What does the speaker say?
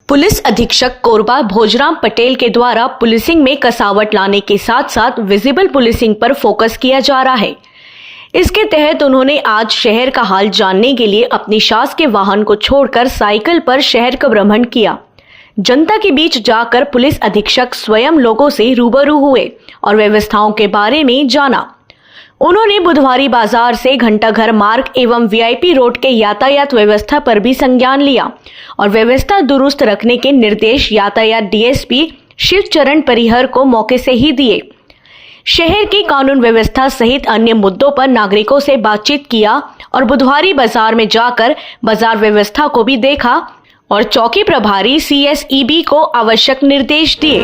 Police अधीक्षक कोरबा भोजराम पटेल के द्वारा पुलिसिंग में कसावट लाने के साथ साथ विजिबल पुलिसिंग पर फोकस किया जा रहा है। इसके तहत उन्होंने आज शहर का हाल जानने के लिए अपनी शासकीय वाहन को छोड़कर साइकिल पर शहर का भ्रमण किया। जनता के बीच जाकर पुलिस अधीक्षक स्वयं लोगों से रूबरू हुए और व्यवस्थाओं के बारे में जाना। उन्होंने बुधवारी बाजार से घंटाघर मार्ग एवं वीआईपी रोड के यातायात व्यवस्था पर भी संज्ञान लिया और व्यवस्था दुरुस्त रखने के निर्देश यातायात डीएसपी शिवचरण परिहर को मौके से ही दिए। शहर की कानून व्यवस्था सहित अन्य मुद्दों पर नागरिकों से बातचीत किया और बुधवारी बाजार में जाकर बाजार व्यवस्था को भी देखा और चौकी प्रभारी सीएसईबी को आवश्यक निर्देश दिए।